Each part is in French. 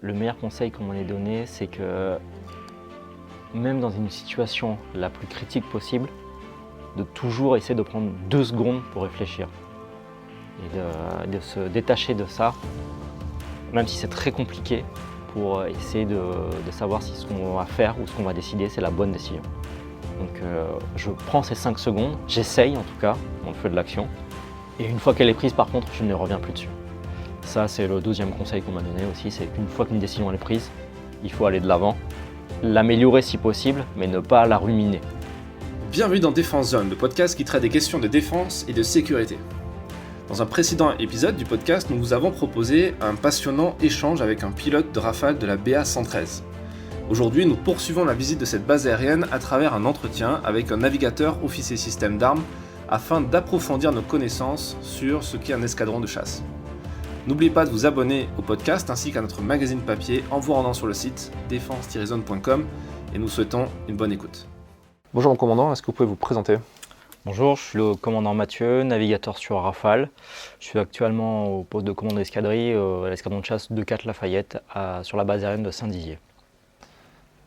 Le meilleur conseil qu'on m'en ait donné, c'est que même dans une situation la plus critique possible, de toujours essayer de prendre 2 secondes pour réfléchir et de se détacher de ça, même si c'est très compliqué, pour essayer de savoir si ce qu'on va faire ou ce qu'on va décider, c'est la bonne décision. Donc je prends ces 5 secondes, j'essaye en tout cas, dans le feu de l'action, et une fois qu'elle est prise par contre, je ne reviens plus dessus. Ça c'est le 12e conseil qu'on m'a donné aussi, c'est qu'une fois qu'une décision est prise, il faut aller de l'avant, l'améliorer si possible, mais ne pas la ruminer. Bienvenue dans Défense Zone, le podcast qui traite des questions de défense et de sécurité. Dans un précédent épisode du podcast, nous vous avons proposé un passionnant échange avec un pilote de Rafale de la BA-113. Aujourd'hui, nous poursuivons la visite de cette base aérienne à travers un entretien avec un navigateur officier système d'armes afin d'approfondir nos connaissances sur ce qu'est un escadron de chasse. N'oubliez pas de vous abonner au podcast ainsi qu'à notre magazine papier en vous rendant sur le site défense-zone.com et nous souhaitons une bonne écoute. Bonjour mon commandant, est-ce que vous pouvez vous présenter ? Bonjour, je suis le commandant Mathieu, navigateur sur Rafale. Je suis actuellement au poste de commandant d'escadrille à l'escadron de chasse 2-4 Lafayette sur la base aérienne de Saint-Dizier.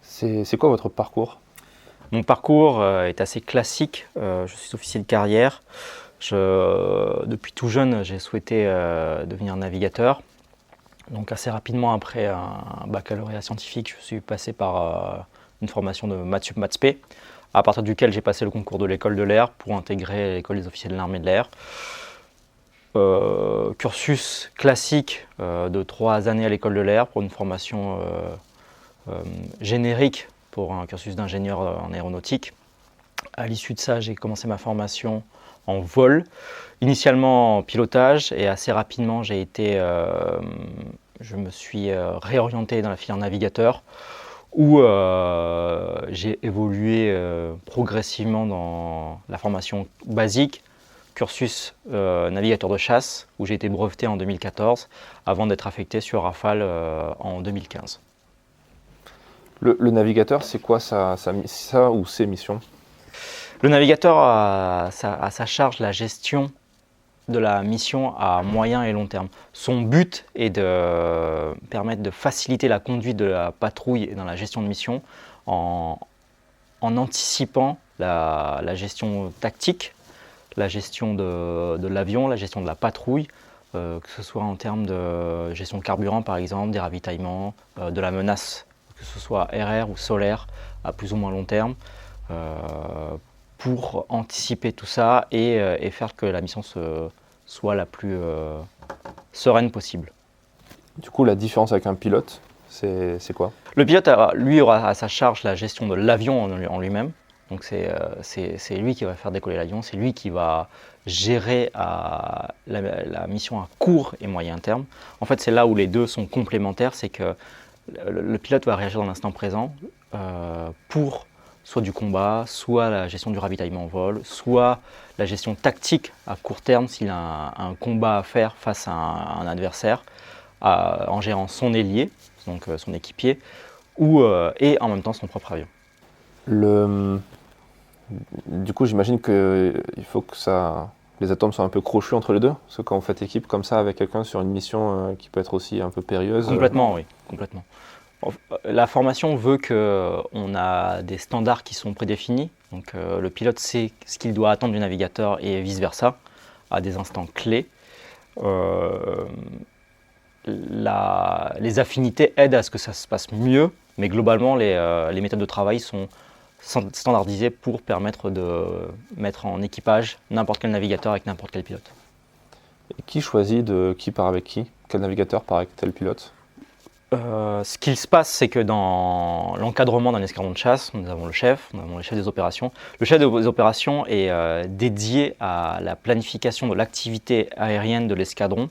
C'est quoi votre parcours ? Mon parcours est assez classique. Je suis officier de carrière. Depuis tout jeune, j'ai souhaité devenir navigateur. Donc assez rapidement après un baccalauréat scientifique, je suis passé par une formation de Maths Sup Maths P, à partir duquel j'ai passé le concours de l'école de l'air pour intégrer l'école des officiers de l'armée de l'air. Cursus classique de 3 années à l'école de l'air pour une formation générique pour un cursus d'ingénieur en aéronautique. À l'issue de ça, j'ai commencé ma formation en vol, initialement en pilotage, et assez rapidement je me suis réorienté dans la filière navigateur, où j'ai évolué progressivement dans la formation basique, cursus navigateur de chasse, où j'ai été breveté en 2014, avant d'être affecté sur Rafale en 2015. Le navigateur, c'est quoi ça ou ses missions ? Le navigateur a à sa charge la gestion de la mission à moyen et long terme. Son but est de permettre de faciliter la conduite de la patrouille et dans la gestion de mission en anticipant la gestion tactique, la gestion de l'avion, la gestion de la patrouille, que ce soit en termes de gestion de carburant par exemple, des ravitaillements, de la menace, que ce soit RR ou solaire à plus ou moins long terme, pour anticiper tout ça et faire que la mission soit la plus sereine possible. Du coup, la différence avec un pilote, c'est quoi ? Le pilote, lui, aura à sa charge la gestion de l'avion en lui-même. Donc c'est lui qui va faire décoller l'avion, c'est lui qui va gérer la mission à court et moyen terme. En fait, c'est là où les deux sont complémentaires, c'est que le pilote va réagir dans l'instant présent pour soit du combat, soit la gestion du ravitaillement en vol, soit la gestion tactique à court terme s'il a un combat à faire face à un adversaire, en gérant son ailier, donc son équipier, et en même temps son propre avion. Du coup, j'imagine qu'il faut que les atomes soient un peu crochus entre les deux, parce que quand vous faites équipe comme ça avec quelqu'un sur une mission qui peut être aussi un peu périlleuse... Complètement, oui, complètement. La formation veut qu'on a des standards qui sont prédéfinis, donc le pilote sait ce qu'il doit attendre du navigateur et vice-versa, à des instants clés. Les affinités aident à ce que ça se passe mieux, mais globalement les méthodes de travail sont standardisées pour permettre de mettre en équipage n'importe quel navigateur avec n'importe quel pilote. Et qui choisit qui part avec qui ? Quel navigateur part avec tel pilote ? Ce qu'il se passe, c'est que dans l'encadrement d'un escadron de chasse, nous avons le chef des opérations. Le chef des opérations est dédié à la planification de l'activité aérienne de l'escadron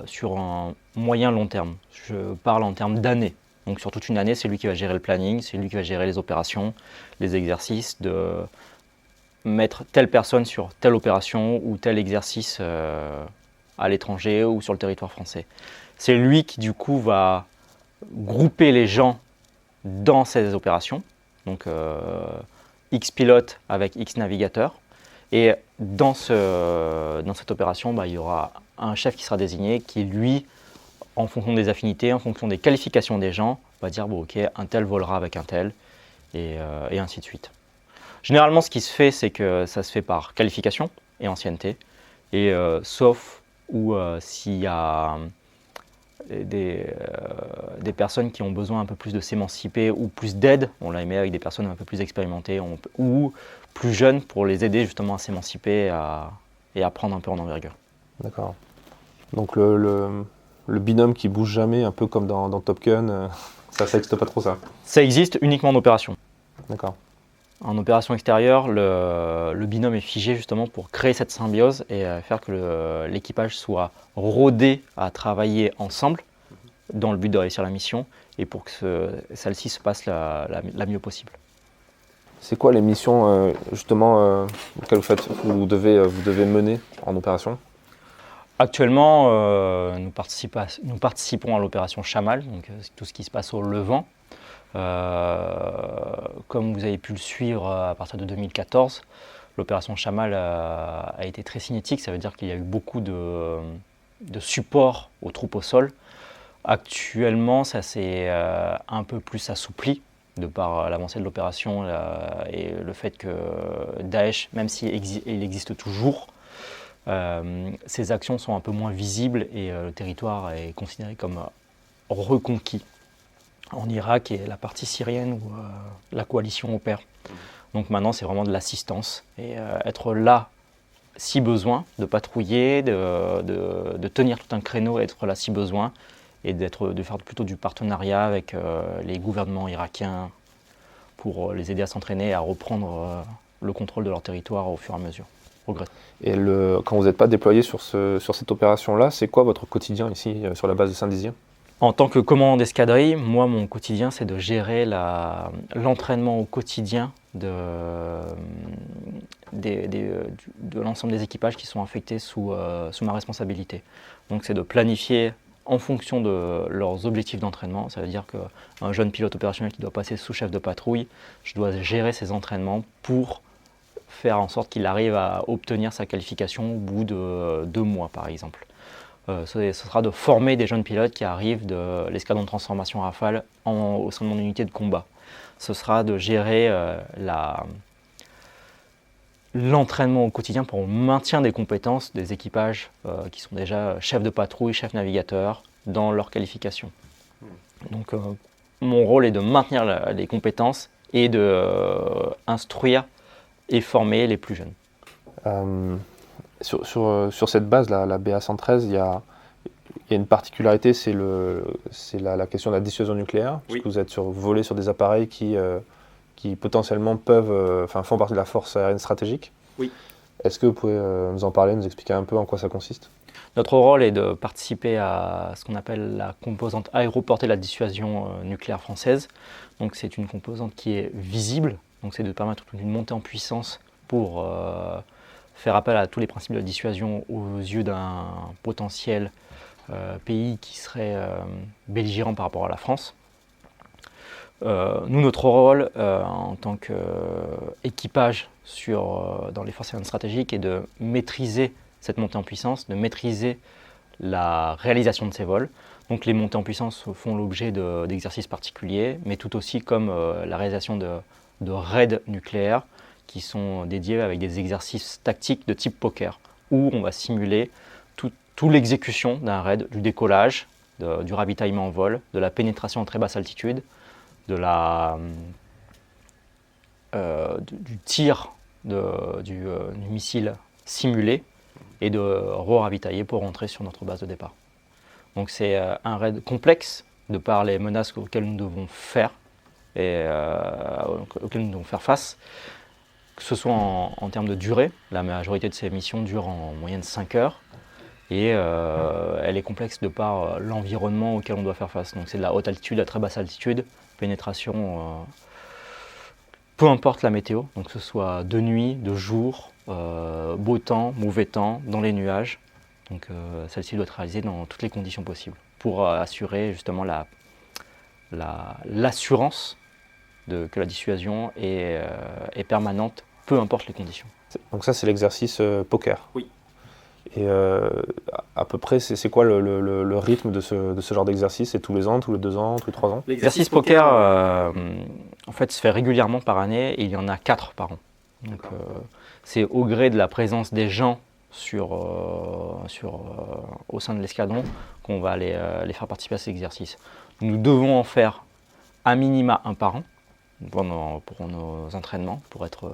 sur un moyen long terme. Je parle en termes d'années. Donc sur toute une année, c'est lui qui va gérer le planning, c'est lui qui va gérer les opérations, les exercices, de mettre telle personne sur telle opération ou tel exercice à l'étranger ou sur le territoire français. C'est lui qui, du coup, va grouper les gens dans ces opérations, donc X pilote avec X navigateur. Et dans cette opération, il y aura un chef qui sera désigné qui, lui, en fonction des affinités, en fonction des qualifications des gens, on va dire bon, ok, un tel volera avec un tel, et ainsi de suite. Généralement, ce qui se fait, c'est que ça se fait par qualification et ancienneté, et sauf où s'il y a des personnes qui ont besoin un peu plus de s'émanciper ou plus d'aide, on l'a aimé avec des personnes un peu plus expérimentées ou plus jeunes pour les aider justement à s'émanciper et à prendre un peu en envergure. D'accord. Donc le binôme qui bouge jamais, un peu comme dans Top Gun, ça n'existe pas trop ça? Ça existe uniquement en opération. D'accord. En opération extérieure, le binôme est figé justement pour créer cette symbiose et faire que l'équipage soit rodé à travailler ensemble dans le but de réussir la mission et pour que celle-ci se passe la mieux possible. C'est quoi les missions justement auxquelles vous devez mener en opération? Actuellement, nous participons à l'opération Chamal, donc tout ce qui se passe au Levant. Comme vous avez pu le suivre à partir de 2014, l'opération Chamal a été très cinétique, ça veut dire qu'il y a eu beaucoup de support aux troupes au sol. Actuellement, ça s'est un peu plus assoupli de par l'avancée de l'opération et le fait que Daesh, même s'il existe toujours, ses actions sont un peu moins visibles et le territoire est considéré comme reconquis en Irak et la partie syrienne où la coalition opère. Donc maintenant, c'est vraiment de l'assistance et être là si besoin, de patrouiller, de tenir tout un créneau, être là si besoin et de faire plutôt du partenariat avec les gouvernements irakiens pour les aider à s'entraîner et à reprendre le contrôle de leur territoire au fur et à mesure. Et quand vous n'êtes pas déployé sur cette opération-là, c'est quoi votre quotidien ici sur la base de Saint-Dizier? En tant que commandant d'escadrille, moi, mon quotidien, c'est de gérer l'entraînement au quotidien de l'ensemble des équipages qui sont affectés sous ma responsabilité. Donc, c'est de planifier en fonction de leurs objectifs d'entraînement. Ça veut dire qu'un jeune pilote opérationnel qui doit passer sous chef de patrouille, je dois gérer ses entraînements pour faire en sorte qu'il arrive à obtenir sa qualification au bout de 2 mois, par exemple. Ce sera de former des jeunes pilotes qui arrivent de l'escadron de transformation Rafale au sein de mon unité de combat. Ce sera de gérer l'entraînement au quotidien pour le maintien des compétences des équipages qui sont déjà chefs de patrouille, chefs navigateurs dans leur qualification. Donc mon rôle est de maintenir les compétences et de instruire et former les plus jeunes. Sur cette base, la BA-113, il y a une particularité, c'est la question de la dissuasion nucléaire, parce que vous volez sur des appareils qui potentiellement font partie de la force aérienne stratégique. Oui. Est-ce que vous pouvez nous en parler, nous expliquer un peu en quoi ça consiste? Notre rôle est de participer à ce qu'on appelle la composante aéroportée de la dissuasion nucléaire française. Donc c'est une composante qui est visible, donc c'est de permettre une montée en puissance pour faire appel à tous les principes de la dissuasion aux yeux d'un potentiel pays qui serait belligérant par rapport à la France. Nous, notre rôle en tant qu'équipage dans les forces aériennes stratégiques est de maîtriser cette montée en puissance, de maîtriser la réalisation de ces vols. Donc les montées en puissance font l'objet d'exercices particuliers, mais tout aussi comme la réalisation de raids nucléaires qui sont dédiés avec des exercices tactiques de type poker, où on va simuler toute l'exécution d'un raid, du décollage, du ravitaillement en vol, de la pénétration en très basse altitude, du tir du missile simulé et de re-ravitailler pour rentrer sur notre base de départ. Donc c'est un raid complexe de par les menaces auxquelles nous devons faire face, que ce soit en termes de durée. La majorité de ces missions durent en moyenne 5 heures et elle est complexe de par l'environnement auquel on doit faire face. Donc c'est de la haute altitude à très basse altitude, pénétration, peu importe la météo, donc que ce soit de nuit, de jour, beau temps, mauvais temps, dans les nuages. Donc celle-ci doit être réalisée dans toutes les conditions possibles pour assurer justement l'assurance que la dissuasion est permanente, peu importe les conditions. Donc ça, c'est l'exercice poker. Oui. Et à peu près, c'est quoi le rythme de ce genre d'exercice? C'est tous les ans, tous les 2 ans, tous les 3 ans? L'exercice poker, en fait, se fait régulièrement par année et il y en a 4 par an. Donc, c'est au gré de la présence des gens au sein de l'escadron qu'on va les faire participer à ces exercices. Nous devons en faire à minima un par an pour nos entraînements, pour être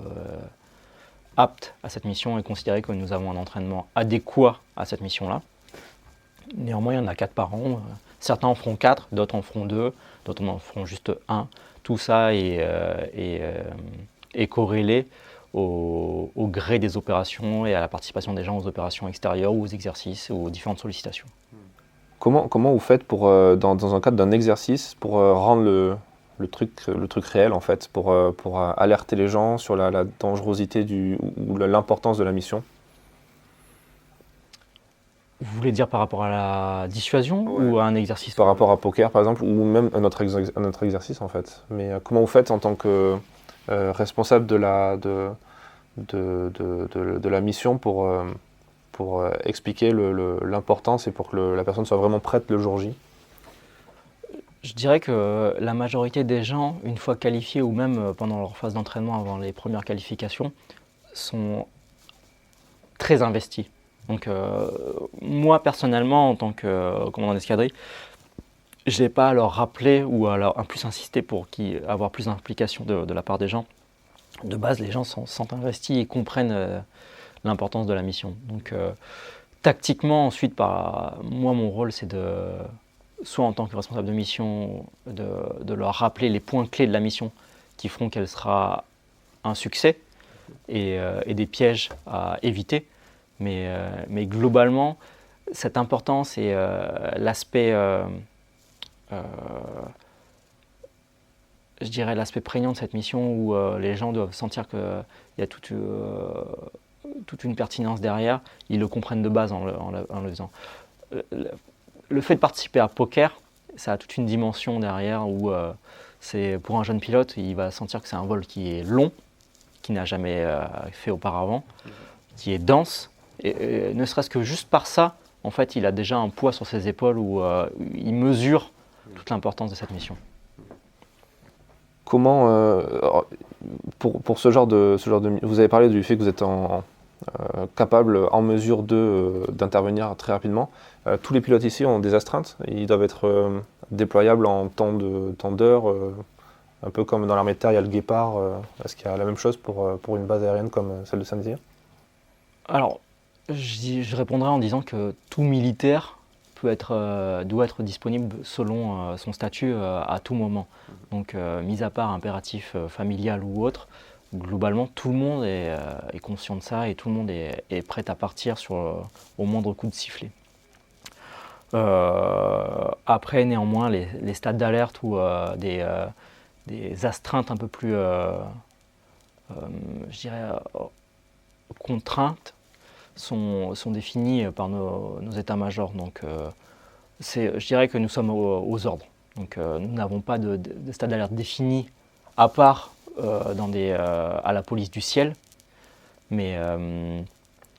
aptes à cette mission et considérer que nous avons un entraînement adéquat à cette mission-là. Néanmoins, il y en a 4 par an. Certains en feront 4, d'autres en feront 2, d'autres en feront juste 1. Tout ça est corrélé au gré des opérations et à la participation des gens aux opérations extérieures ou aux exercices ou aux différentes sollicitations. Comment vous faites pour, dans un cadre d'un exercice pour rendre le truc réel en fait, pour alerter les gens sur la dangerosité ou l'importance de la mission? Vous voulez dire par rapport à la dissuasion ou à un exercice? Par rapport à poker par exemple, ou même à notre exercice en fait. Mais comment vous faites en tant que responsable de la mission pour expliquer l'importance et pour que la personne soit vraiment prête le jour J? Je dirais que la majorité des gens, une fois qualifiés ou même pendant leur phase d'entraînement avant les premières qualifications, sont très investis. Donc moi personnellement, en tant que commandant d'escadrille, je n'ai pas à leur rappeler ou à plus insister pour avoir plus d'implication de la part des gens. De base, les gens sont investis et comprennent l'importance de la mission. Donc tactiquement, ensuite, moi mon rôle c'est soit en tant que responsable de mission, de leur rappeler les points clés de la mission qui feront qu'elle sera un succès et des pièges à éviter. Mais globalement, cette importance et l'aspect, je dirais l'aspect prégnant de cette mission où les gens doivent sentir qu'il y a toute une pertinence derrière, ils le comprennent de base en le faisant. Le fait de participer à poker, ça a toute une dimension derrière où c'est pour un jeune pilote, il va sentir que c'est un vol qui est long, qu'il n'a jamais fait auparavant, qui est dense. Et ne serait-ce que juste par ça, en fait, il a déjà un poids sur ses épaules où il mesure toute l'importance de cette mission. Comment, pour ce genre de... Vous avez parlé du fait que vous êtes capable, en mesure d'intervenir très rapidement. Tous les pilotes ici ont des astreintes. Ils doivent être déployables en temps d'heure, un peu comme dans l'armée de terre, il y a le Guépard. Est-ce qu'il y a la même chose pour une base aérienne comme celle de Saint-Dizier? Alors, je répondrai en disant que tout militaire doit être disponible selon son statut à tout moment. Donc, mis à part impératif familial ou autre, globalement, tout le monde est conscient de ça et tout le monde est prêt à partir au moindre coup de sifflet. Après, néanmoins, les stades d'alerte ou des astreintes un peu plus, je dirais, contraintes sont définies par nos états-majors. Donc, je dirais que nous sommes aux ordres. Donc, nous n'avons pas de stade d'alerte défini à part à la police du ciel, mais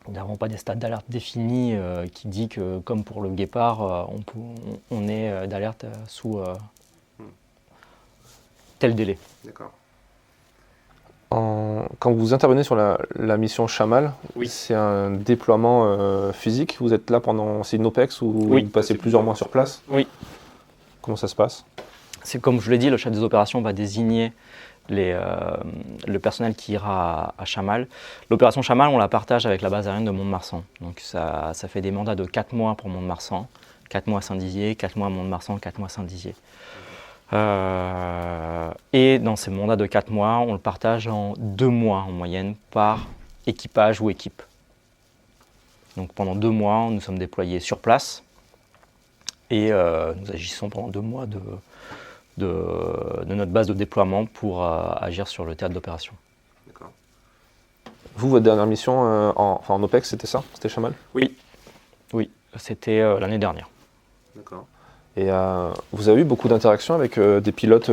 nous n'avons pas des stades d'alerte définis qui dit que, comme pour le Guépard, on est d'alerte sous tel délai. D'accord. Quand vous intervenez sur la mission Chamal, oui. C'est un déploiement physique. Vous êtes là c'est une OPEX où vous passez plusieurs mois sur place? Oui. Comment ça se passe? C'est comme je l'ai dit, le chef des opérations va désigner le personnel qui ira à Chamal. L'opération Chamal, on la partage avec la base aérienne de Mont-de-Marsan. Donc ça fait des mandats de 4 mois pour Mont-de-Marsan, 4 mois à Saint-Dizier, 4 mois à Mont-de-Marsan, 4 mois à Saint-Dizier. Et dans ces mandats de 4 mois, on le partage en 2 mois en moyenne par équipage ou équipe. Donc pendant 2 mois, nous sommes déployés sur place et nous agissons pendant 2 mois de notre base de déploiement pour agir sur le théâtre d'opération. D'accord. Vous, votre dernière mission en OPEX, c'était ça? C'était Chamal? Oui, c'était l'année dernière. D'accord. Et vous avez eu beaucoup d'interactions avec des pilotes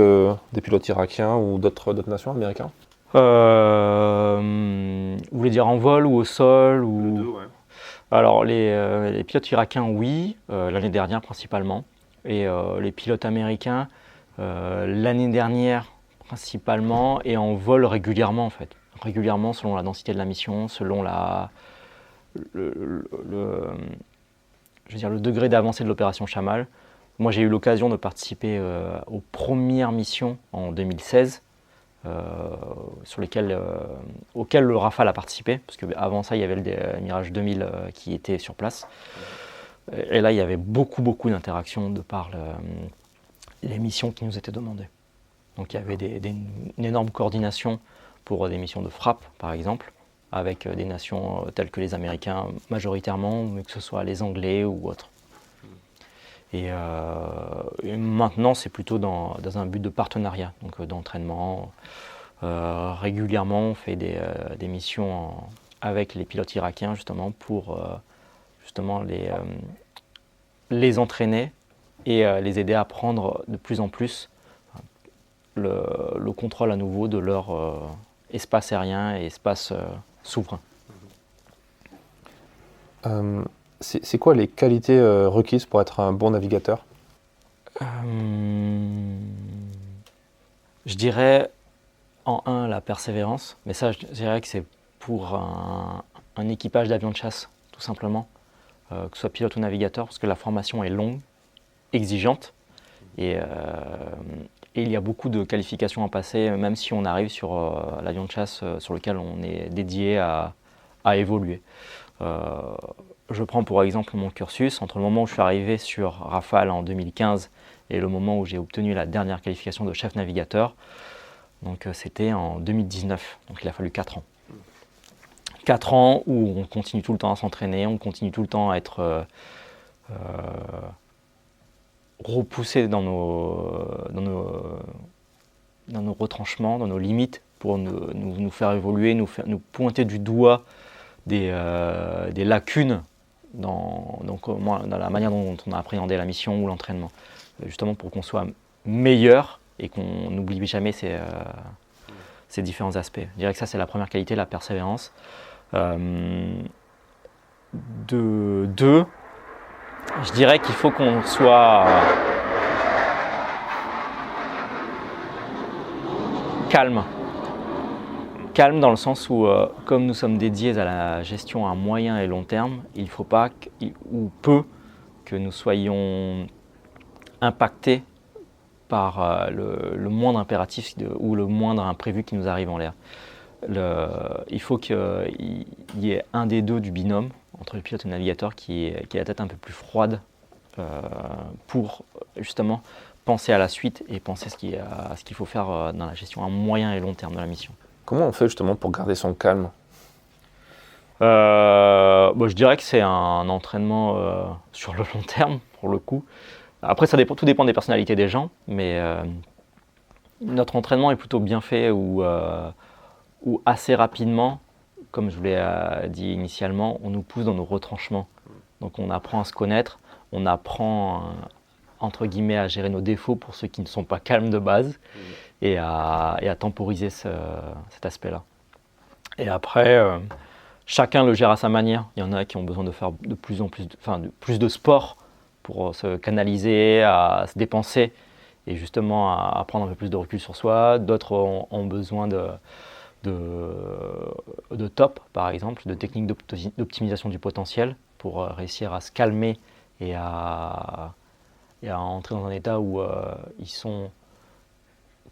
irakiens ou d'autres nations, américains? Vous voulez dire en vol ou au sol ou... Les deux, ouais. Alors, les pilotes irakiens, oui, l'année dernière principalement. Et les pilotes américains, l'année dernière principalement, et en vol régulièrement en fait. Régulièrement selon la densité de la mission, selon le, je veux dire, le degré d'avancée de l'opération Chamal. Moi, j'ai eu l'occasion de participer aux premières missions en 2016, auxquelles le Rafale a participé, parce qu'avant ça, il y avait le Mirage 2000 qui était sur place. Et là, il y avait beaucoup d'interactions de par les missions qui nous étaient demandées. Donc, il y avait une énorme coordination pour des missions de frappe, par exemple, avec des nations telles que les Américains majoritairement, mais que ce soit les Anglais ou autres. Et maintenant, c'est plutôt dans un but de partenariat, donc d'entraînement. Régulièrement, on fait des missions avec les pilotes irakiens, justement, pour justement les entraîner et les aider à prendre de plus en plus le contrôle à nouveau de leur espace aérien et espace souverain. C'est quoi les qualités requises pour être un bon navigateur ? Je dirais en un la persévérance, mais ça je dirais que c'est pour un équipage d'avions de chasse tout simplement, que ce soit pilote ou navigateur, parce que la formation est longue, exigeante et il y a beaucoup de qualifications à passer, même si on arrive sur l'avion de chasse sur lequel on est dédié à évoluer. Je prends pour exemple mon cursus, entre le moment où je suis arrivé sur Rafale en 2015 et le moment où j'ai obtenu la dernière qualification de chef navigateur, donc c'était en 2019, donc il a fallu 4 ans. 4 ans où on continue tout le temps à s'entraîner, on continue tout le temps à être repoussé dans nos retranchements, dans nos limites, pour nous faire évoluer, nous pointer du doigt des lacunes dans la manière dont on a appréhendé la mission ou l'entraînement, justement pour qu'on soit meilleur et qu'on n'oublie jamais ces différents aspects. Je dirais que ça, c'est la première qualité, la persévérance. Deux, je dirais qu'il faut qu'on soit calme. Calme dans le sens où, comme nous sommes dédiés à la gestion à moyen et long terme, il ne faut pas ou peu que nous soyons impactés par le moindre impératif ou le moindre imprévu qui nous arrive en l'air. Il faut qu'il y ait un des deux du binôme, entre le pilote et le navigateur, qui ait la tête un peu plus froide pour justement penser à la suite et penser à ce qu'il faut faire dans la gestion à moyen et long terme de la mission. Comment on fait justement pour garder son calme ? Je dirais que c'est un entraînement sur le long terme, pour le coup. Après, tout dépend des personnalités des gens, mais notre entraînement est plutôt bien fait ou assez rapidement, comme je vous l'ai dit initialement, on nous pousse dans nos retranchements. Donc on apprend à se connaître, on apprend entre guillemets à gérer nos défauts pour ceux qui ne sont pas calmes de base et à temporiser cet aspect-là. Et après, chacun le gère à sa manière. Il y en a qui ont besoin de faire de plus de sport pour se canaliser, à se dépenser et justement à prendre un peu plus de recul sur soi. D'autres ont besoin de TOP, par exemple, de techniques d'optimisation du potentiel pour réussir à se calmer et à entrer dans un état où ils sont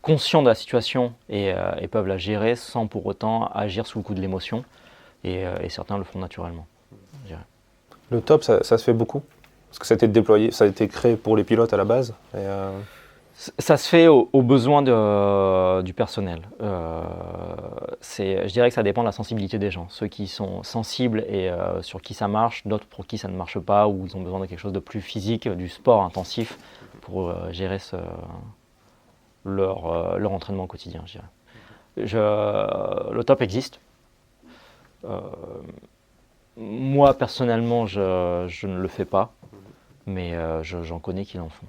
conscients de la situation et peuvent la gérer sans pour autant agir sous le coup de l'émotion. Et certains le font naturellement, je dirais. Le TOP, ça se fait beaucoup ? Parce que ça a été déployé, ça a été créé pour les pilotes à la base et Ça se fait aux besoins du personnel. Je dirais que ça dépend de la sensibilité des gens. Ceux qui sont sensibles et sur qui ça marche, d'autres pour qui ça ne marche pas, ou ils ont besoin de quelque chose de plus physique, du sport intensif pour gérer leur entraînement quotidien, je dirais. Le TOP existe. Moi, personnellement, je ne le fais pas, mais j'en connais qui l'en font.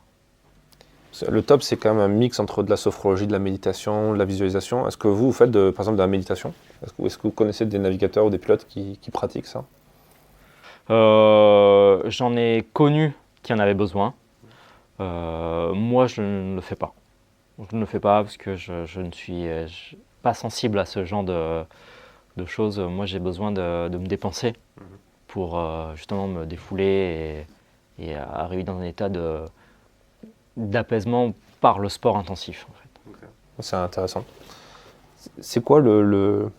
Le TOP, c'est quand même un mix entre de la sophrologie, de la méditation, de la visualisation. Est-ce que vous faites, par exemple, de la méditation ? Est-ce que vous connaissez des navigateurs ou des pilotes qui pratiquent ça ? J'en ai connu qui en avaient besoin. Moi, je ne le fais pas. Je ne le fais pas parce que je ne suis pas sensible à ce genre de choses. Moi, j'ai besoin de me dépenser pour justement me défouler et arriver dans un état d'apaisement par le sport intensif. En fait. Okay. C'est intéressant. C'est quoi le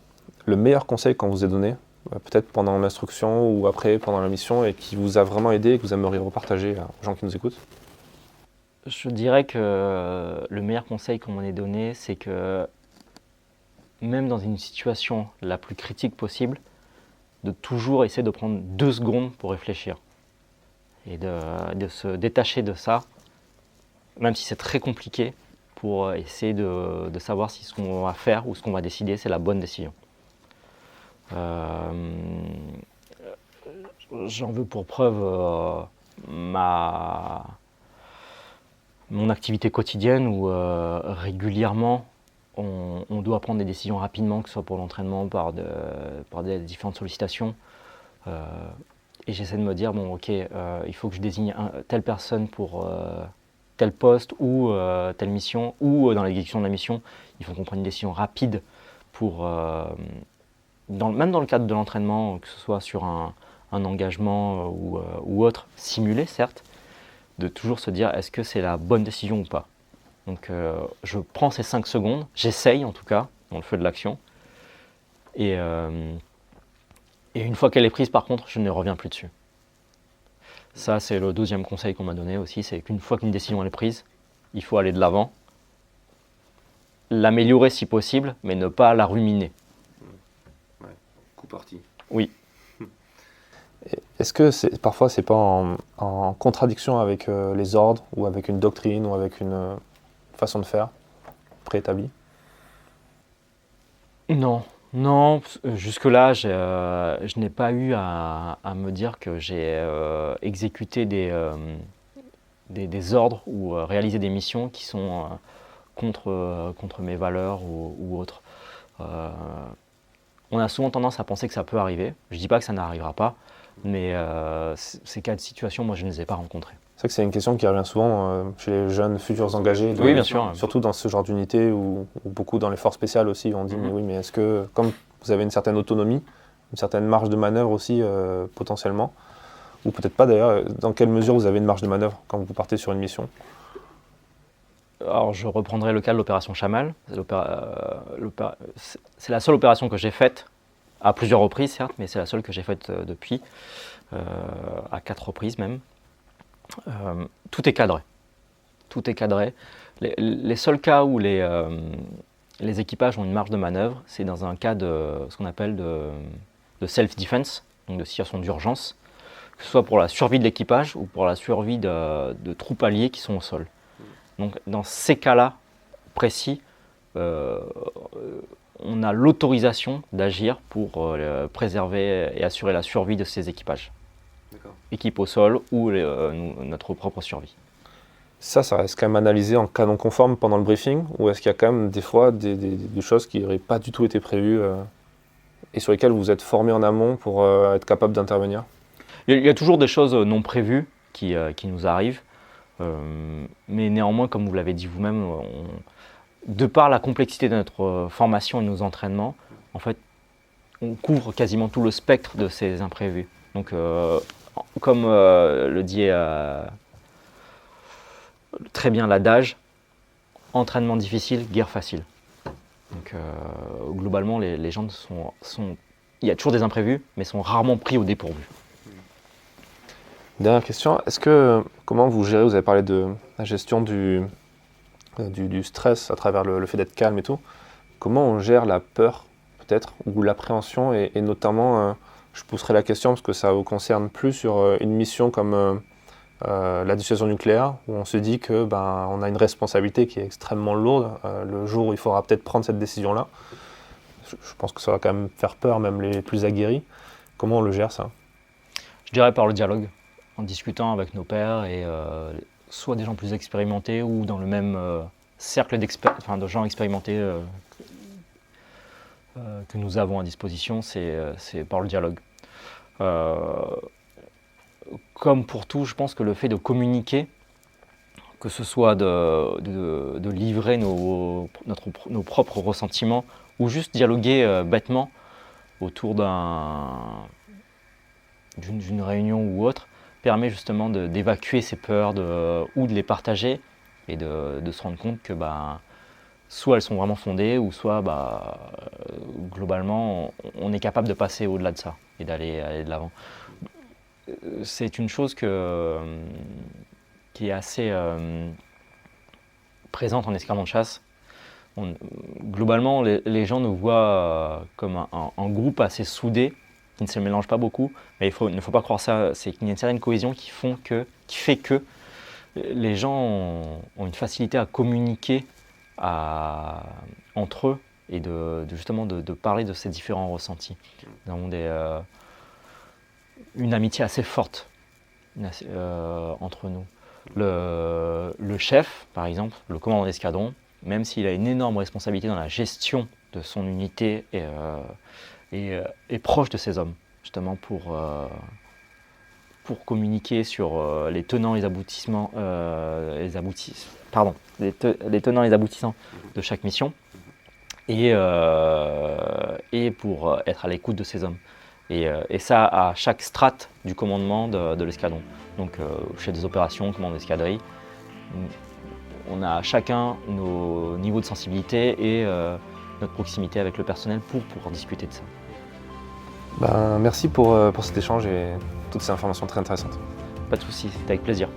meilleur conseil qu'on vous ait donné, peut-être pendant l'instruction ou après, pendant la mission, et qui vous a vraiment aidé et que vous aimeriez repartager aux gens qui nous écoutent? Je dirais que le meilleur conseil qu'on m'en ait donné, c'est que même dans une situation la plus critique possible, de toujours essayer de prendre 2 secondes pour réfléchir et de se détacher de ça, même si c'est très compliqué, pour essayer de savoir si ce qu'on va faire ou ce qu'on va décider, c'est la bonne décision. J'en veux pour preuve mon activité quotidienne où régulièrement on doit prendre des décisions rapidement, que ce soit pour l'entraînement, par des différentes sollicitations. Et j'essaie de me dire, bon ok, il faut que je désigne telle personne pour tel poste ou telle mission, ou dans l'exécution de la mission, il faut qu'on prenne une décision rapide pour, même dans le cadre de l'entraînement, que ce soit sur un engagement ou autre, simulé certes, de toujours se dire est-ce que c'est la bonne décision ou pas. Donc je prends ces 5 secondes, j'essaye en tout cas, dans le feu de l'action, et une fois qu'elle est prise par contre, je ne reviens plus dessus. Ça c'est le 2e conseil qu'on m'a donné aussi, c'est qu'une fois qu'une décision est prise, il faut aller de l'avant, l'améliorer si possible, mais ne pas la ruminer. Ouais, coup parti. Oui. Est-ce que parfois c'est pas en contradiction avec les ordres ou avec une doctrine ou avec une façon de faire préétablie? Non, jusque-là je n'ai pas eu à me dire que j'ai exécuté des ordres ou réalisé des missions qui sont contre mes valeurs ou autres. On a souvent tendance à penser que ça peut arriver. Je ne dis pas que ça n'arrivera pas, mais ces cas de situation, moi, je ne les ai pas rencontrés. C'est vrai que c'est une question qui revient souvent chez les jeunes futurs engagés. Oui, bien sûr. Surtout dans ce genre d'unité ou beaucoup dans les forces spéciales aussi. On dit, mais oui, mais est-ce que, comme vous avez une certaine autonomie, une certaine marge de manœuvre aussi potentiellement, ou peut-être pas d'ailleurs, dans quelle mesure vous avez une marge de manœuvre quand vous partez sur une mission? Alors, je reprendrai le cas de l'opération Chamal. C'est la seule opération que j'ai faite, à plusieurs reprises certes, mais c'est la seule que j'ai faite depuis, à 4 reprises même. Tout est cadré. Tout est cadré. Les seuls cas où les équipages ont une marge de manœuvre, c'est dans un cas de ce qu'on appelle de self-defense, donc de situation d'urgence, que ce soit pour la survie de l'équipage ou pour la survie de troupes alliées qui sont au sol. Donc dans ces cas-là précis, on a l'autorisation d'agir pour préserver et assurer la survie de ces équipages. Équipe au sol ou notre propre survie. Ça reste quand même analysé en canon conforme pendant le briefing, ou est-ce qu'il y a quand même des fois des choses qui n'auraient pas du tout été prévues et sur lesquelles vous êtes formé en amont pour être capable d'intervenir? Il y a toujours des choses non prévues qui nous arrivent, mais néanmoins, comme vous l'avez dit vous-même, de par la complexité de notre formation et de nos entraînements, en fait, on couvre quasiment tout le spectre de ces imprévus. Donc, comme le dit très bien l'adage, entraînement difficile, guerre facile. Donc, globalement, les gens il y a toujours des imprévus, mais sont rarement pris au dépourvu. Dernière question, comment vous gérez, vous avez parlé de la gestion du stress à travers le fait d'être calme et tout, comment on gère la peur peut-être, ou l'appréhension, et notamment, je pousserai la question parce que ça vous concerne plus sur une mission comme la dissuasion nucléaire, où on se dit que on a une responsabilité qui est extrêmement lourde, le jour où il faudra peut-être prendre cette décision-là. Je pense que ça va quand même faire peur, même les plus aguerris. Comment on le gère, ça? Je dirais par le dialogue, en discutant avec nos pairs et soit des gens plus expérimentés ou dans le même cercle de gens expérimentés que nous avons à disposition, c'est par le dialogue. comme pour tout, je pense que le fait de communiquer, que ce soit de livrer nos propres ressentiments ou juste dialoguer bêtement autour d'une réunion ou autre, permet justement d'évacuer ces peurs ou de les partager et de se rendre compte que soit elles sont vraiment fondées ou soit globalement on est capable de passer au-delà de ça et d'aller de l'avant. C'est une chose qui est assez présente en escadron de chasse. Globalement, les gens nous voient comme un groupe assez soudé, qui ne se mélange pas beaucoup, mais il ne faut pas croire ça. C'est qu'il y a une certaine cohésion qui fait que les gens ont une facilité à communiquer entre eux et justement de parler de ces différents ressentis. Nous avons une amitié assez forte entre nous. Le chef, par exemple, le commandant d'escadron, même s'il a une énorme responsabilité dans la gestion de son unité, est proche de ses hommes, justement pour communiquer sur les tenants et les aboutissants, les tenants et les aboutissants de chaque mission, et pour être à l'écoute de ses hommes. Et ça à chaque strate du commandement de l'escadron. Donc chef des opérations, commandant d'escadrille, on a chacun nos niveaux de sensibilité et notre proximité avec le personnel pour pouvoir discuter de ça. Merci pour cet échange et toutes ces informations très intéressantes. Pas de soucis, c'était avec plaisir.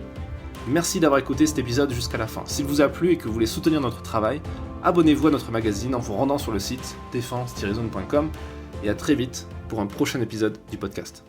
Merci d'avoir écouté cet épisode jusqu'à la fin. S'il vous a plu et que vous voulez soutenir notre travail, abonnez-vous à notre magazine en vous rendant sur le site défense-zone.com et à très vite pour un prochain épisode du podcast.